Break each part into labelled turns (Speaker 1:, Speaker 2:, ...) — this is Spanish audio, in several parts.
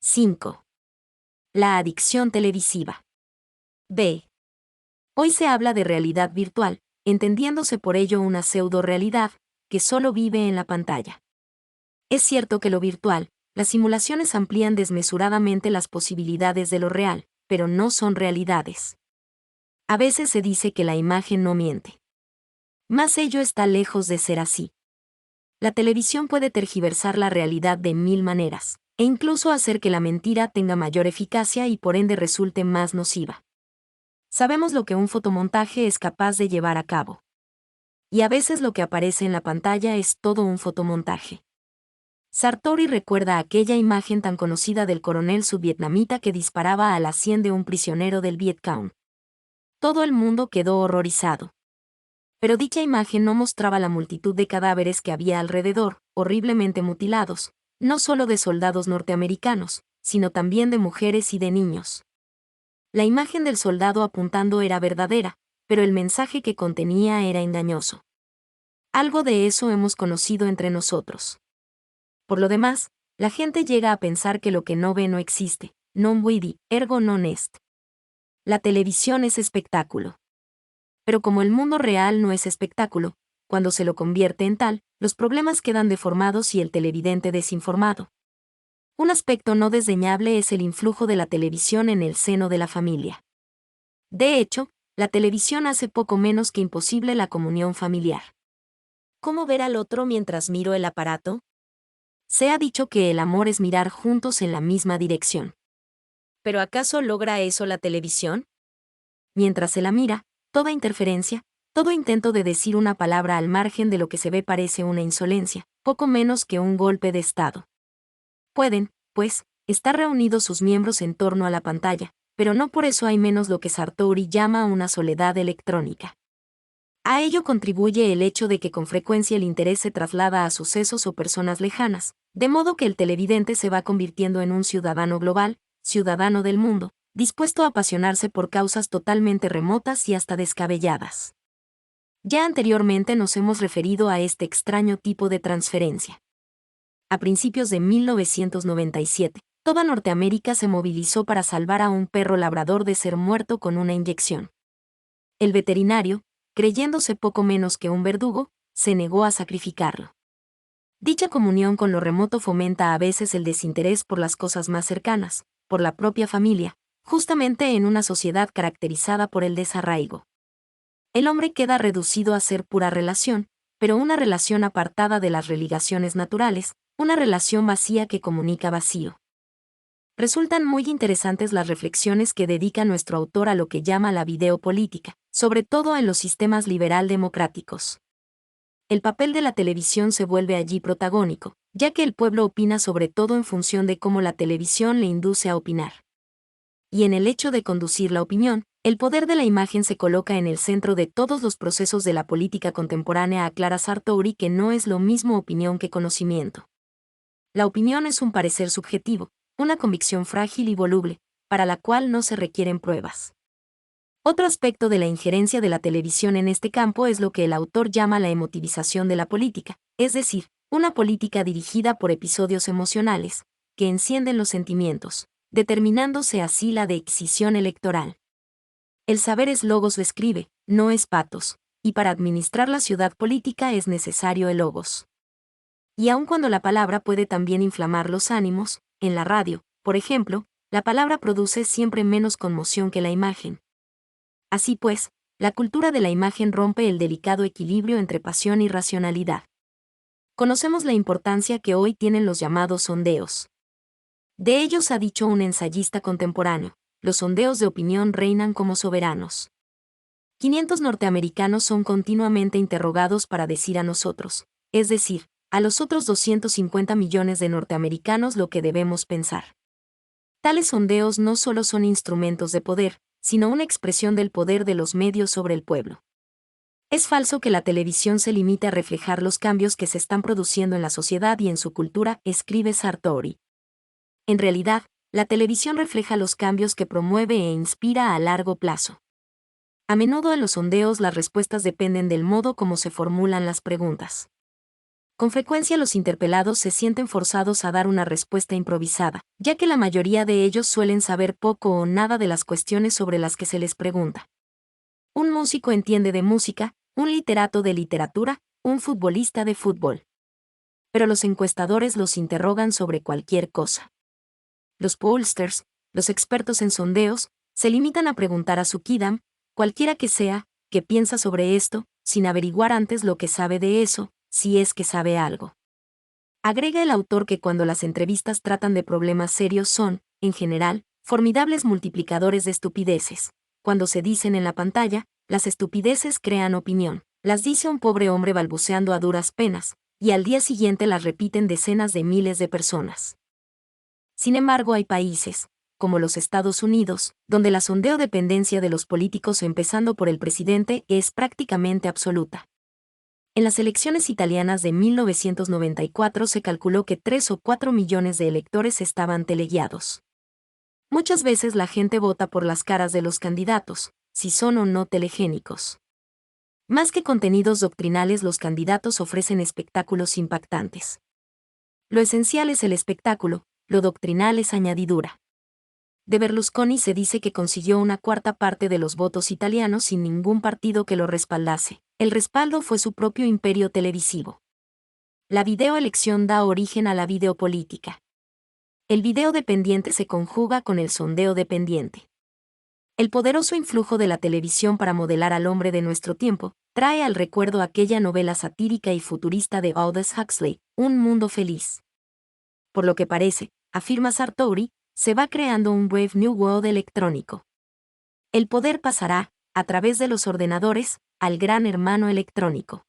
Speaker 1: 5. La adicción televisiva. B. Hoy se habla de realidad virtual, entendiéndose por ello una pseudo-realidad, que solo vive en la pantalla. Es cierto que lo virtual, las simulaciones amplían desmesuradamente las posibilidades de lo real, pero no son realidades. A veces se dice que la imagen no miente. Mas ello está lejos de ser así. La televisión puede tergiversar la realidad de mil maneras, e incluso hacer que la mentira tenga mayor eficacia y por ende resulte más nociva. Sabemos lo que un fotomontaje es capaz de llevar a cabo. Y a veces lo que aparece en la pantalla es todo un fotomontaje. Sartori recuerda aquella imagen tan conocida del coronel subvietnamita que disparaba a la sien de un prisionero del Vietcong. Todo el mundo quedó horrorizado. Pero dicha imagen no mostraba la multitud de cadáveres que había alrededor, horriblemente mutilados, no solo de soldados norteamericanos, sino también de mujeres y de niños. La imagen del soldado apuntando era verdadera, pero el mensaje que contenía era engañoso. Algo de eso hemos conocido entre nosotros. Por lo demás, la gente llega a pensar que lo que no ve no existe, non vidi, ergo non est. La televisión es espectáculo. Pero como el mundo real no es espectáculo, cuando se lo convierte en tal, los problemas quedan deformados y el televidente desinformado. Un aspecto no desdeñable es el influjo de la televisión en el seno de la familia. De hecho, la televisión hace poco menos que imposible la comunión familiar. ¿Cómo ver al otro mientras miro el aparato? Se ha dicho que el amor es mirar juntos en la misma dirección. ¿Pero acaso logra eso la televisión? Mientras se la mira, toda interferencia, todo intento de decir una palabra al margen de lo que se ve parece una insolencia, poco menos que un golpe de estado. Pueden, pues, estar reunidos sus miembros en torno a la pantalla, pero no por eso hay menos lo que Sartori llama una soledad electrónica. A ello contribuye el hecho de que con frecuencia el interés se traslada a sucesos o personas lejanas, de modo que el televidente se va convirtiendo en un ciudadano global, ciudadano del mundo, dispuesto a apasionarse por causas totalmente remotas y hasta descabelladas. Ya anteriormente nos hemos referido a este extraño tipo de transferencia. A principios de 1997, toda Norteamérica se movilizó para salvar a un perro labrador de ser muerto con una inyección. El veterinario, creyéndose poco menos que un verdugo, se negó a sacrificarlo. Dicha comunión con lo remoto fomenta a veces el desinterés por las cosas más cercanas, por la propia familia, justamente en una sociedad caracterizada por el desarraigo. El hombre queda reducido a ser pura relación, pero una relación apartada de las religaciones naturales, una relación vacía que comunica vacío. Resultan muy interesantes las reflexiones que dedica nuestro autor a lo que llama la videopolítica, sobre todo en los sistemas liberal-democráticos. El papel de la televisión se vuelve allí protagónico, ya que el pueblo opina sobre todo en función de cómo la televisión le induce a opinar. Y en el hecho de conducir la opinión, el poder de la imagen se coloca en el centro de todos los procesos de la política contemporánea. Aclara Sartori que no es lo mismo opinión que conocimiento. La opinión es un parecer subjetivo, una convicción frágil y voluble, para la cual no se requieren pruebas. Otro aspecto de la injerencia de la televisión en este campo es lo que el autor llama la emotivización de la política, es decir, una política dirigida por episodios emocionales, que encienden los sentimientos, determinándose así la decisión electoral. El saber es logos, lo escribe, no es patos, y para administrar la ciudad política es necesario el logos. Y aun cuando la palabra puede también inflamar los ánimos, en la radio, por ejemplo, la palabra produce siempre menos conmoción que la imagen. Así pues, la cultura de la imagen rompe el delicado equilibrio entre pasión y racionalidad. Conocemos la importancia que hoy tienen los llamados sondeos. De ellos ha dicho un ensayista contemporáneo: los sondeos de opinión reinan como soberanos. 500 norteamericanos son continuamente interrogados para decir a nosotros, es decir, a los otros 250 millones de norteamericanos, lo que debemos pensar. Tales sondeos no solo son instrumentos de poder, sino una expresión del poder de los medios sobre el pueblo. Es falso que la televisión se limite a reflejar los cambios que se están produciendo en la sociedad y en su cultura, escribe Sartori. En realidad, la televisión refleja los cambios que promueve e inspira a largo plazo. A menudo en los sondeos las respuestas dependen del modo como se formulan las preguntas. Con frecuencia los interpelados se sienten forzados a dar una respuesta improvisada, ya que la mayoría de ellos suelen saber poco o nada de las cuestiones sobre las que se les pregunta. Un músico entiende de música, un literato de literatura, un futbolista de fútbol. Pero los encuestadores los interrogan sobre cualquier cosa. Los pollsters, los expertos en sondeos, se limitan a preguntar a su kidam, cualquiera que sea, qué piensa sobre esto, sin averiguar antes lo que sabe de eso, si es que sabe algo. Agrega el autor que cuando las entrevistas tratan de problemas serios son, en general, formidables multiplicadores de estupideces. Cuando se dicen en la pantalla, las estupideces crean opinión. Las dice un pobre hombre balbuceando a duras penas, y al día siguiente las repiten decenas de miles de personas. Sin embargo, hay países, como los Estados Unidos, donde la sondeo-dependencia de los políticos, empezando por el presidente, es prácticamente absoluta. En las elecciones italianas de 1994 se calculó que 3 o 4 millones de electores estaban teleguiados. Muchas veces la gente vota por las caras de los candidatos, si son o no telegénicos. Más que contenidos doctrinales, los candidatos ofrecen espectáculos impactantes. Lo esencial es el espectáculo, lo doctrinal es añadidura. De Berlusconi se dice que consiguió una cuarta parte de los votos italianos sin ningún partido que lo respaldase. El respaldo fue su propio imperio televisivo. La videoelección da origen a la videopolítica. El video dependiente se conjuga con el sondeo dependiente. El poderoso influjo de la televisión para modelar al hombre de nuestro tiempo trae al recuerdo aquella novela satírica y futurista de Aldous Huxley, Un mundo feliz. Por lo que parece, afirma Sartori, se va creando un Brave New World electrónico. El poder pasará, a través de los ordenadores, al gran hermano electrónico.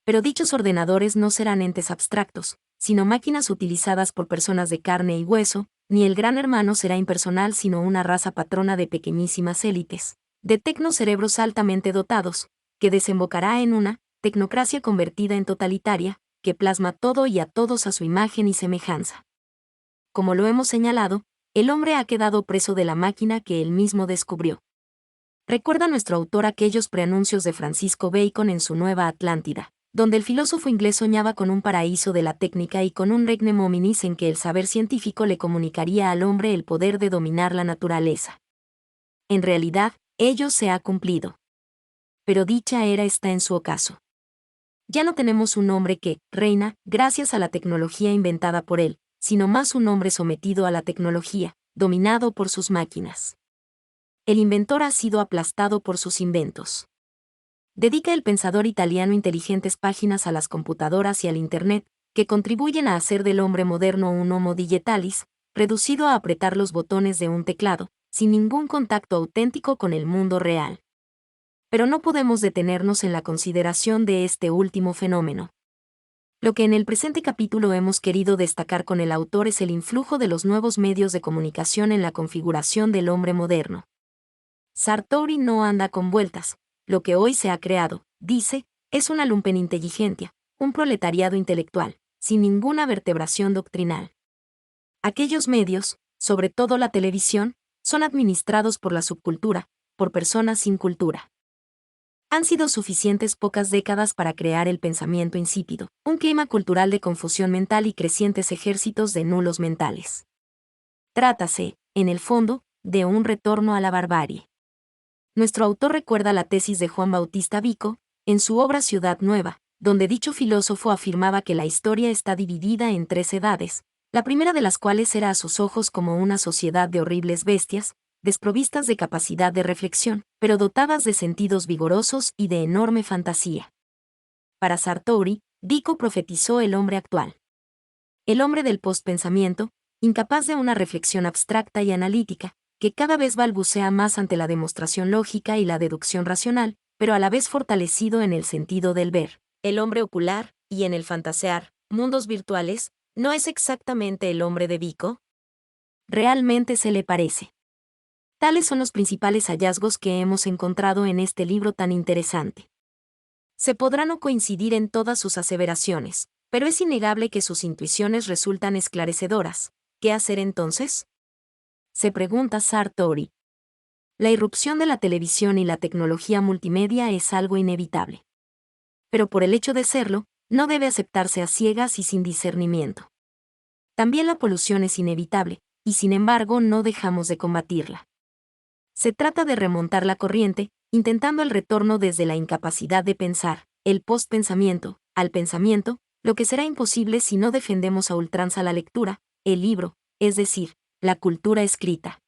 Speaker 1: Pero dichos ordenadores no serán entes abstractos, sino máquinas utilizadas por personas de carne y hueso, ni el gran hermano será impersonal sino una raza patrona de pequeñísimas élites, de tecnocerebros altamente dotados, que desembocará en una tecnocracia convertida en totalitaria, que plasma todo y a todos a su imagen y semejanza. Como lo hemos señalado, el hombre ha quedado preso de la máquina que él mismo descubrió. Recuerda nuestro autor aquellos preanuncios de Francisco Bacon en su Nueva Atlántida, donde el filósofo inglés soñaba con un paraíso de la técnica y con un regnum hominis en que el saber científico le comunicaría al hombre el poder de dominar la naturaleza. En realidad, ello se ha cumplido. Pero dicha era está en su ocaso. Ya no tenemos un hombre que reina gracias a la tecnología inventada por él, sino más un hombre sometido a la tecnología, dominado por sus máquinas. El inventor ha sido aplastado por sus inventos. Dedica el pensador italiano inteligentes páginas a las computadoras y al Internet, que contribuyen a hacer del hombre moderno un homo digitalis, reducido a apretar los botones de un teclado, sin ningún contacto auténtico con el mundo real. Pero no podemos detenernos en la consideración de este último fenómeno. Lo que en el presente capítulo hemos querido destacar con el autor es el influjo de los nuevos medios de comunicación en la configuración del hombre moderno. Sartori no anda con vueltas. Lo que hoy se ha creado, dice, es una lumpeninteligencia, un proletariado intelectual, sin ninguna vertebración doctrinal. Aquellos medios, sobre todo la televisión, son administrados por la subcultura, por personas sin cultura. Han sido suficientes pocas décadas para crear el pensamiento insípido, un clima cultural de confusión mental y crecientes ejércitos de nulos mentales. Trátase, en el fondo, de un retorno a la barbarie. Nuestro autor recuerda la tesis de Juan Bautista Vico, en su obra Ciudad Nueva, donde dicho filósofo afirmaba que la historia está dividida en 3 edades, la primera de las cuales era a sus ojos como una sociedad de horribles bestias, desprovistas de capacidad de reflexión, pero dotadas de sentidos vigorosos y de enorme fantasía. Para Sartori, Vico profetizó el hombre actual. El hombre del postpensamiento, incapaz de una reflexión abstracta y analítica, que cada vez balbucea más ante la demostración lógica y la deducción racional, pero a la vez fortalecido en el sentido del ver. El hombre ocular, y en el fantasear, mundos virtuales, ¿no es exactamente el hombre de Vico? Realmente se le parece. Tales son los principales hallazgos que hemos encontrado en este libro tan interesante. Se podrá no coincidir en todas sus aseveraciones, pero es innegable que sus intuiciones resultan esclarecedoras. ¿Qué hacer entonces?, se pregunta Sartori. La irrupción de la televisión y la tecnología multimedia es algo inevitable. Pero por el hecho de serlo, no debe aceptarse a ciegas y sin discernimiento. También la polución es inevitable, y sin embargo no dejamos de combatirla. Se trata de remontar la corriente, intentando el retorno desde la incapacidad de pensar, el post-pensamiento, al pensamiento, lo que será imposible si no defendemos a ultranza la lectura, el libro, es decir, la cultura escrita.